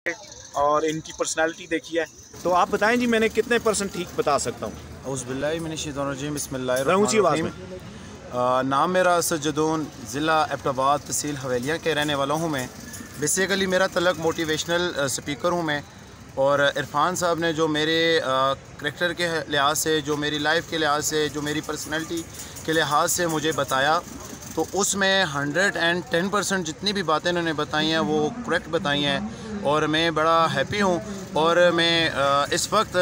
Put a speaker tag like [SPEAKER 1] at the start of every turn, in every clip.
[SPEAKER 1] और इनकी पर्सनालिटी देखी है, तो आप बताएं जी, मैंने कितने परसेंट ठीक बता सकता हूँ?
[SPEAKER 2] नाम मेरा असद जदून, ज़िला एबटाबाद, तहसील हवेलियाँ के रहने वाला हूँ मैं। बेसिकली मेरा तलक मोटिवेशनल स्पीकर हूँ मैं। और इरफान साहब ने जो मेरे करैक्टर के लिहाज से, जो मेरी लाइफ के लिहाज से, जो मेरी पर्सनैलिटी के लिहाज से मुझे बताया, तो उसमें 110% जितनी भी बातें उन्होंने बताई हैं वो करेक्ट बताई हैं। और मैं बड़ा हैप्पी हूँ। और मैं इस वक्त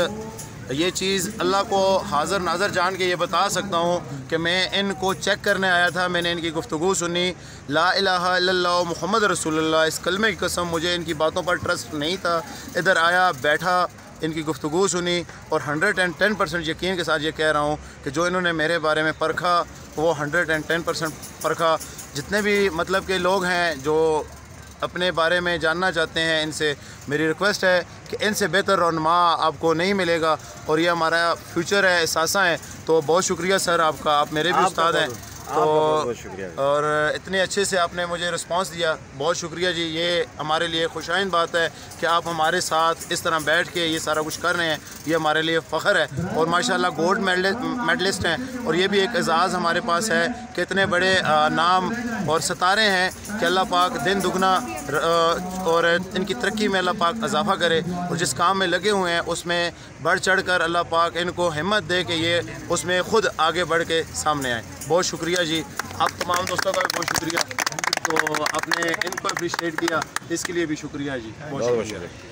[SPEAKER 2] ये चीज़ अल्लाह को हाज़र नाज़र जान के ये बता सकता हूँ कि मैं इनको चेक करने आया था। मैंने इनकी गुफ्तगू सुनी, ला इलाहा इल्लल्लाह मुहम्मद रसूलुल्लाह, इस कलमे की कसम मुझे इनकी बातों पर ट्रस्ट नहीं था। इधर आया, बैठा, इनकी गुफ्तगू सुनी और 110% यकीन के साथ ये कह रहा हूँ कि जो इन्होंने मेरे बारे में परखा वो 110% परखा। जितने भी मतलब के लोग हैं जो अपने बारे में जानना चाहते हैं, इनसे मेरी रिक्वेस्ट है कि इनसे बेहतर रहनुमा आपको नहीं मिलेगा। और ये हमारा फ्यूचर है, एहसासा है। तो बहुत शुक्रिया सर आपका, आप मेरे भी उस्ताद हैं। तो
[SPEAKER 1] बहुत शुक्रिया।
[SPEAKER 2] और इतने अच्छे से आपने मुझे रिस्पांस दिया, बहुत शुक्रिया जी। ये हमारे लिए खुशाइन बात है कि आप हमारे साथ इस तरह बैठ के ये सारा कुछ कर रहे हैं, ये हमारे लिए फ़ख्र है। और माशाल्लाह गोल्ड मेडलिस्ट हैं, और ये भी एक एजाज़ हमारे पास है कि इतने बड़े नाम और सितारे हैं कि अल्लाह पाक दिन दुगना और इनकी तरक्की में अल्लाह पाक इजाफ़ा करे। और जिस काम में लगे हुए हैं उसमें बढ़ चढ़ कर अल्लाह पाक इनको हिम्मत दे कि ये उसमें ख़ुद आगे बढ़ के सामने आए। बहुत शुक्रिया जी। आप तमाम दोस्तों का भी बहुत शुक्रिया। तो आपने इनको अप्रिशिएट किया, इसके लिए भी शुक्रिया जी। बहुत शुक्रिया।